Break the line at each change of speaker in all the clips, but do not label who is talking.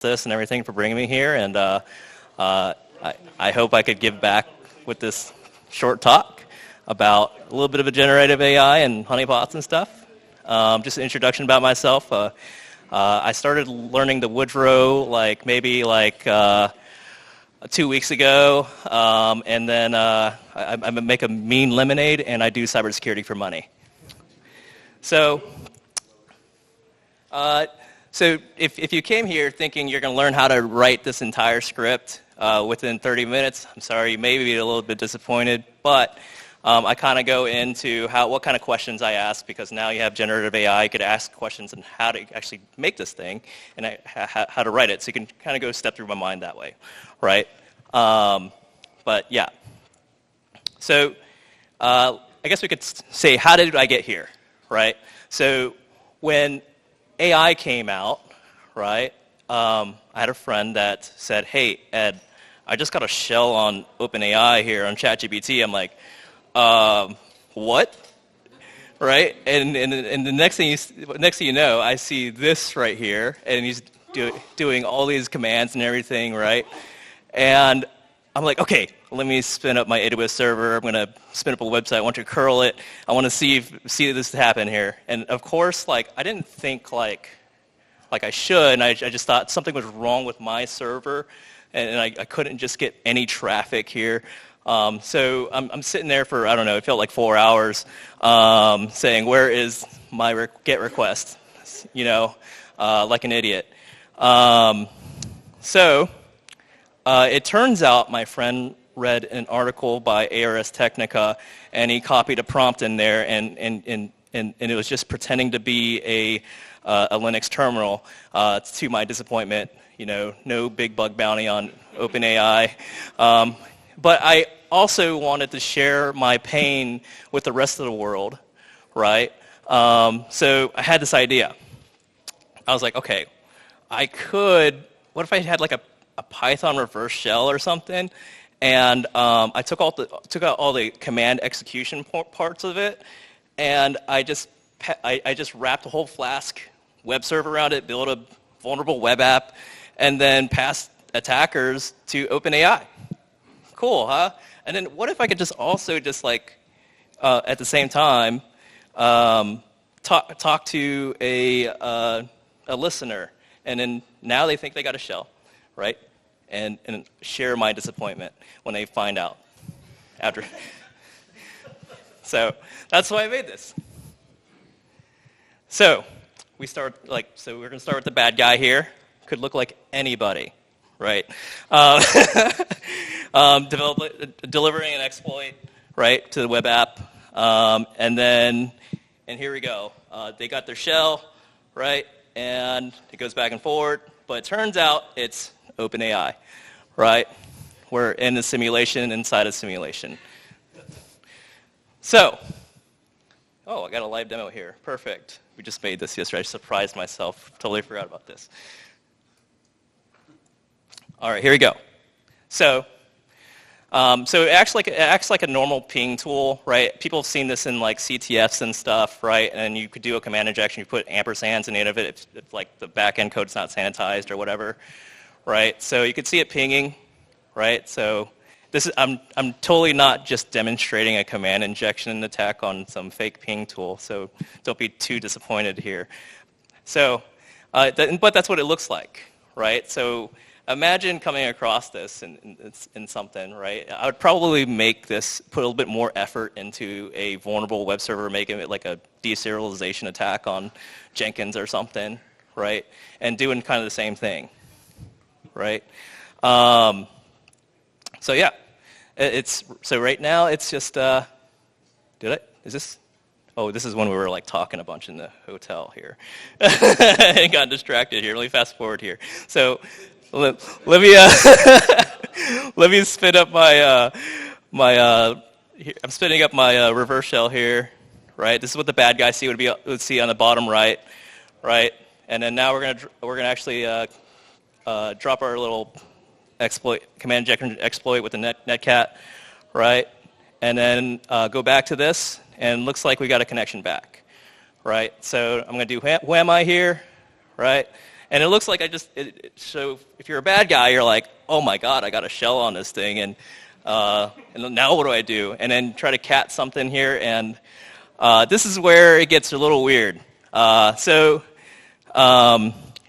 this and everything for bringing me here, and I hope I could give back with this short talk about a little bit of a generative AI and honeypots and stuff. Just an introduction about myself. I started learning the Woodrow maybe 2 weeks ago, and then I make a mean lemonade, and I do cybersecurity for money. So if you came here thinking you're going to learn how to write this entire script within 30 minutes, I'm sorry, you may be a little bit disappointed, but I kind of go into what kind of questions I ask, because now you have generative AI. You could ask questions on how to actually make this thing and how to write it. So you can kind of go step through my mind that way, right? But yeah. So I guess we could say, how did I get here, right? So when AI came out, right, I had a friend that said, hey, Ed, I just got a shell on OpenAI here on ChatGPT. I'm like, what? Right? And the next thing you know, I see this right here, and he's doing all these commands and everything, right? And I'm like, okay, let me spin up my AWS server. I'm going to spin up a website. I want to curl it. I want to see this happen here. And of course, I didn't think like I should. And I just thought something was wrong with my server, and I couldn't just get any traffic here. So I'm sitting there for, I don't know, it felt like 4 hours, saying, where is my GET request? Like an idiot. It turns out my friend read an article by ARS Technica, and he copied a prompt in there, and it was just pretending to be a Linux terminal. To my disappointment, no big bug bounty on OpenAI. But I also wanted to share my pain with the rest of the world, right? So I had this idea. I was like, okay, what if I had a Python reverse shell or something, and I took out all the command execution parts of it, and I just wrapped a whole Flask web server around it, built a vulnerable web app, and then passed attackers to OpenAI. Cool, huh? And then what if I could just also at the same time talk to a listener, and then now they think they got a shell, right? And share my disappointment when they find out after. So that's why I made this. So we're going to start with the bad guy here. Could look like anybody, right? Delivering an exploit, right, to the web app, and here we go. They got their shell, right, and it goes back and forward, but it turns out it's OpenAI, right? We're in a simulation inside a simulation. So, I got a live demo here. Perfect. We just made this yesterday. I surprised myself. Totally forgot about this. All right, here we go. So it acts like a normal ping tool, right? People have seen this in CTFs and stuff, right? And you could do a command injection. You put ampersands in the end of it if the back-end code's not sanitized or whatever, right? So you could see it pinging, right? So I'm totally not just demonstrating a command injection attack on some fake ping tool. So don't be too disappointed here. So, but that's what it looks like, right? So imagine coming across this in something, right? I would probably put a little bit more effort into a vulnerable web server, making it like a deserialization attack on Jenkins or something, right? And doing kind of the same thing, right? So yeah, so right now it's just, this is when we were talking a bunch in the hotel here. I got distracted here. Let me fast forward here. So let me spin up I'm spinning up my reverse shell here, right? This is what the bad guy would see on the bottom right, right? And then now we're gonna actually drop our little command injection exploit with the netcat, right? And then go back to this, and looks like we got a connection back, right? So I'm gonna do who am I here, right? And it looks like so if you're a bad guy, you're like, oh my God, I got a shell on this thing, and now what do I do? And then try to cat something here, and this is where it gets a little weird.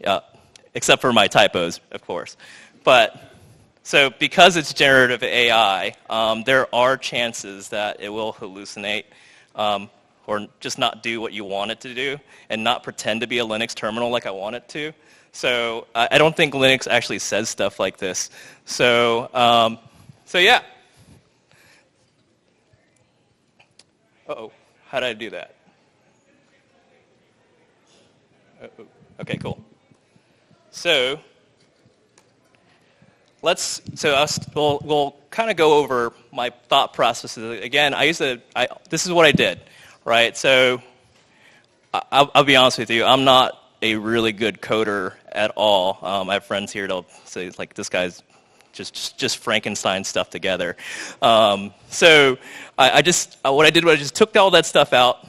Yeah, except for my typos, of course. So because it's generative AI, there are chances that it will hallucinate or just not do what you want it to do and not pretend to be a Linux terminal like I want it to. So I don't think Linux actually says stuff like this. So yeah. Uh-oh, how did I do that? Uh-oh. Okay, cool. So we'll kind of go over my thought processes again. This is what I did, right? So I'll be honest with you. I'm not a really good coder at all. I have friends here that'll say like this guy's just Frankenstein stuff together. So what I did was I just took all that stuff out,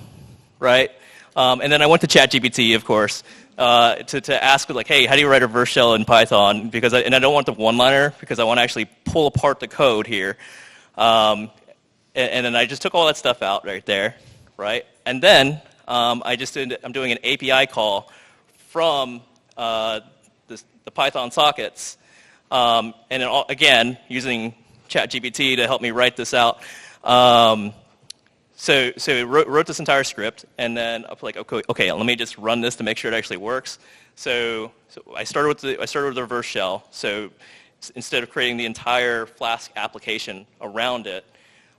right? And then I went to ChatGPT, of course, to ask it like, hey, how do you write a reverse shell in Python? And I don't want the one-liner because I want to actually pull apart the code here. And then I just took all that stuff out right there, right? And then I'm doing an API call from the Python sockets, and then again using ChatGPT to help me write this out. So it wrote this entire script, and then I'm like, okay, let me just run this to make sure it actually works. So I started with the reverse shell. So instead of creating the entire Flask application around it,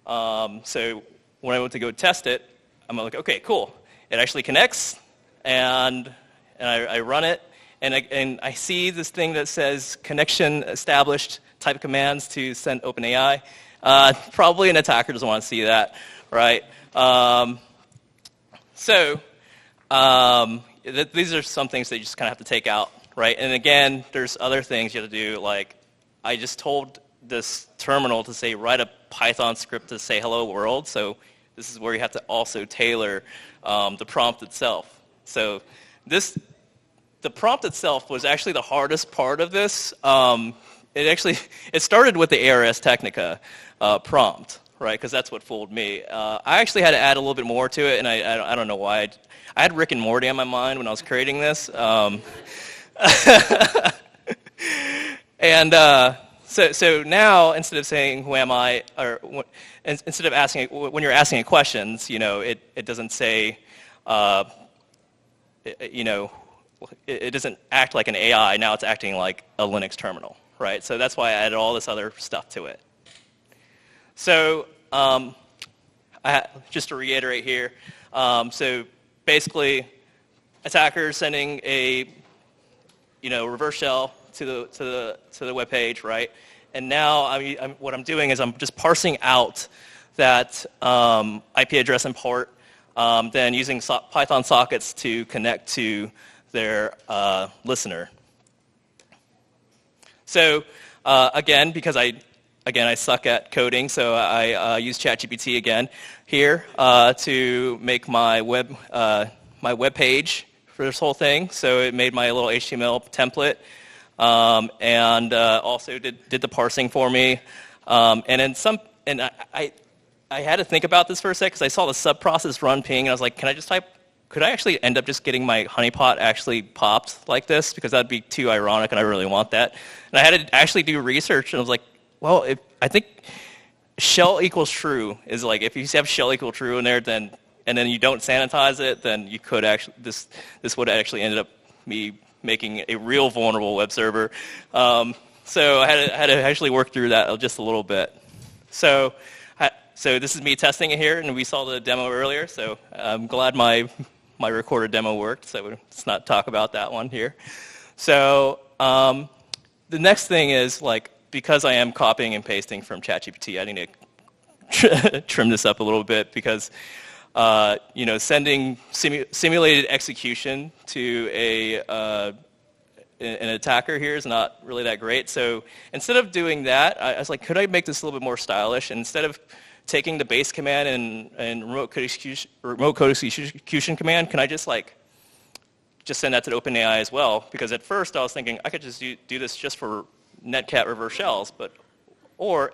so when I went to go test it, I'm like, okay, cool. It actually connects, and I run it, and I see this thing that says connection established, type commands to send OpenAI. Probably an attacker doesn't want to see that, right? These are some things that you just kind of have to take out, right? And again, there's other things you have to do, like I just told this terminal to say, write a Python script to say hello world, so this is where you have to also tailor the prompt itself. So the prompt itself was actually the hardest part of this. It started with the ARS Technica prompt, right? Because that's what fooled me. I actually had to add a little bit more to it, and I don't know why. I had Rick and Morty on my mind when I was creating this. So now, instead of saying "Who am I?" or instead of asking when you're asking it questions, it doesn't say, it doesn't act like an AI. Now it's acting like a Linux terminal, right? So that's why I added all this other stuff to it. So just to reiterate here, so basically, attackers sending a reverse shell to the web page, right? And now what I'm doing is I'm just parsing out that IP address and port, then using Python sockets to connect to their listener. So again, because I suck at coding, so I use ChatGPT again here to make my web page for this whole thing. So it made my little HTML template, and also did the parsing for me. And I had to think about this for a sec because I saw the subprocess run ping, and I was like, could I actually end up just getting my honeypot actually popped like this? Because that'd be too ironic, and I really want that. And I had to actually do research, and I was like, well, I think shell equals true is like, if you have shell equal true in there, then you don't sanitize it, then you could actually, this would actually ended up me making a real vulnerable web server. So I had to actually work through that just a little bit. So this is me testing it here, and we saw the demo earlier, so I'm glad my recorded demo worked, so let's not talk about that one here. So the next thing is, like, because I am copying and pasting from ChatGPT, I need to trim this up a little bit because sending simulated execution to an attacker here is not really that great. So instead of doing that, I was like, could I make this a little bit more stylish? And instead of taking the base command and remote code execution command, can I just like just send that to the OpenAI as well, because at first I was thinking I could just do this just for netcat reverse shells, or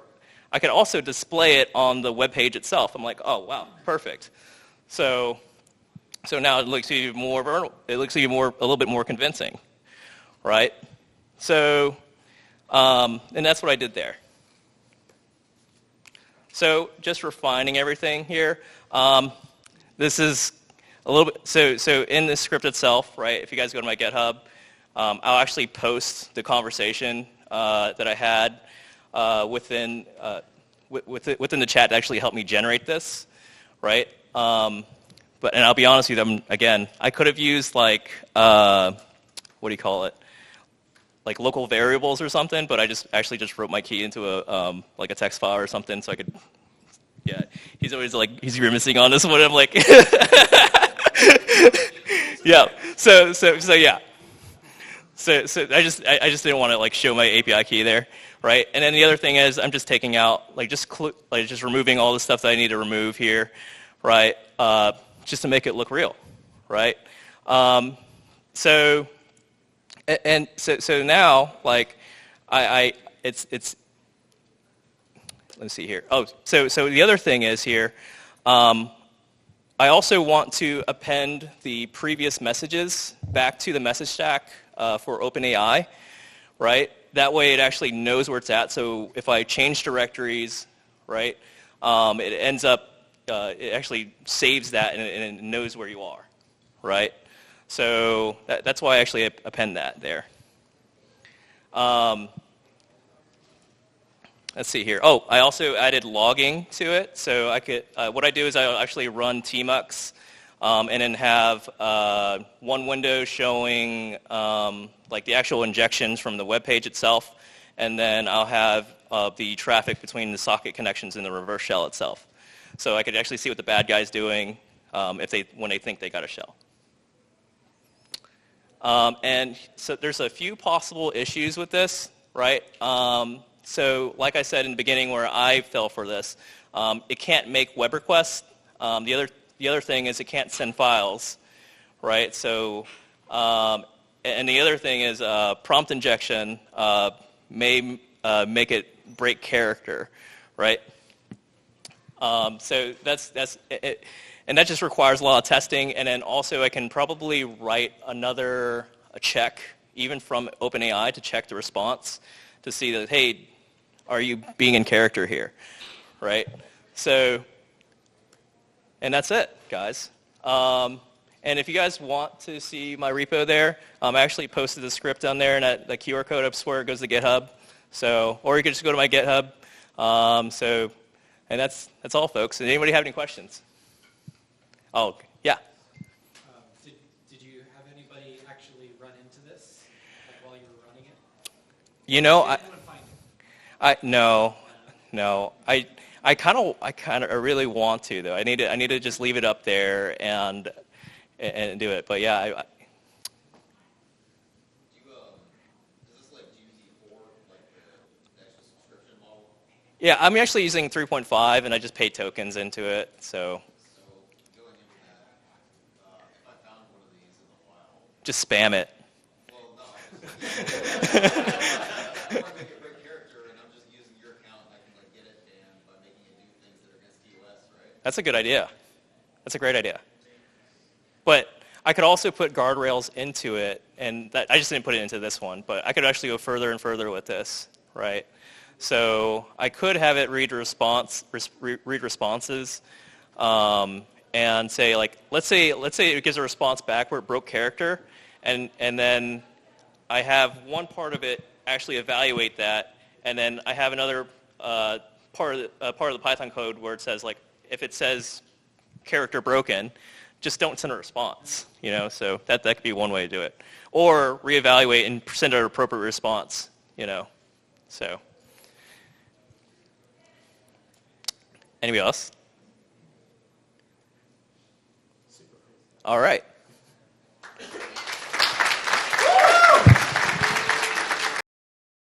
I could also display it on the web page itself. I'm like, oh wow, perfect. So now it looks even more a little bit more convincing, right? So and that's what I did there. So just refining everything here. This is a little bit, so in the script itself, right, if you guys go to my GitHub, I'll actually post the conversation that I had within the chat to actually help me generate this, right? And I'll be honest with you, again, I could have used like, what do you call it? Like local variables or something, but I actually just wrote my key into like a text file or something, so I could. Yeah, he's always like he's grimacing on this one. I'm like, yeah. So yeah. So I just didn't want to like show my API key there, right? And then the other thing is I'm just taking out like just removing all the stuff that I need to remove here, right? Just to make it look real, right? So now like it's let's see here. Oh, so the other thing is here, I also want to append the previous messages back to the message stack for OpenAI, right? That way it actually knows where it's at. So if I change directories, right, it ends up, it actually saves that and it knows where you are, right? So that's why I actually append that there. Let's see here. Oh, I also added logging to it. So I could, what I do is I actually run tmux and then have one window showing like the actual injections from the web page itself, and then I'll have the traffic between the socket connections in the reverse shell itself. So I could actually see what the bad guy's doing when they think they got a shell. And so there's a few possible issues with this, right? So like I said in the beginning where I fell for this, it can't make web requests. The other thing is it can't send files, right? So, and the other thing is prompt injection may make it break character, right? So that's it, and that just requires a lot of testing. And then also I can probably write a check even from OpenAI to check the response to see that, hey, are you being in character here, right? So, and that's it, guys. And if you guys want to see my repo there, I actually posted the script down there, and the QR code up where it goes to GitHub. So, or you could just go to my GitHub. And that's all, folks. Did anybody have any questions? Oh, yeah.
Did you have anybody actually run into this while you were running it?
You know,
No.
I kind of really want to though. I need to just leave it up there and do it. But yeah,
Is this like GT4, like the actual subscription model?
yeah, I'm actually using 3.5, and I just pay tokens into it. So
So going into that, if I found one of these in the wild,
just spam it.
well, no, I want to make it break character, and I'm just using your account, and I can like get it banned by making it do things that are against TOS, right?
That's a good idea. That's a great idea. But I could also put guardrails into it, and I just didn't put it into this one, but I could actually go further and further with this, right? So I could have it read responses, and say like, let's say it gives a response back where it broke character, and then I have one part of it actually evaluate that, and then I have another part of the Python code where it says like, if it says character broken, just don't send a response, you know. So that could be one way to do it, or reevaluate and send an appropriate response, you know. So anybody else? All right.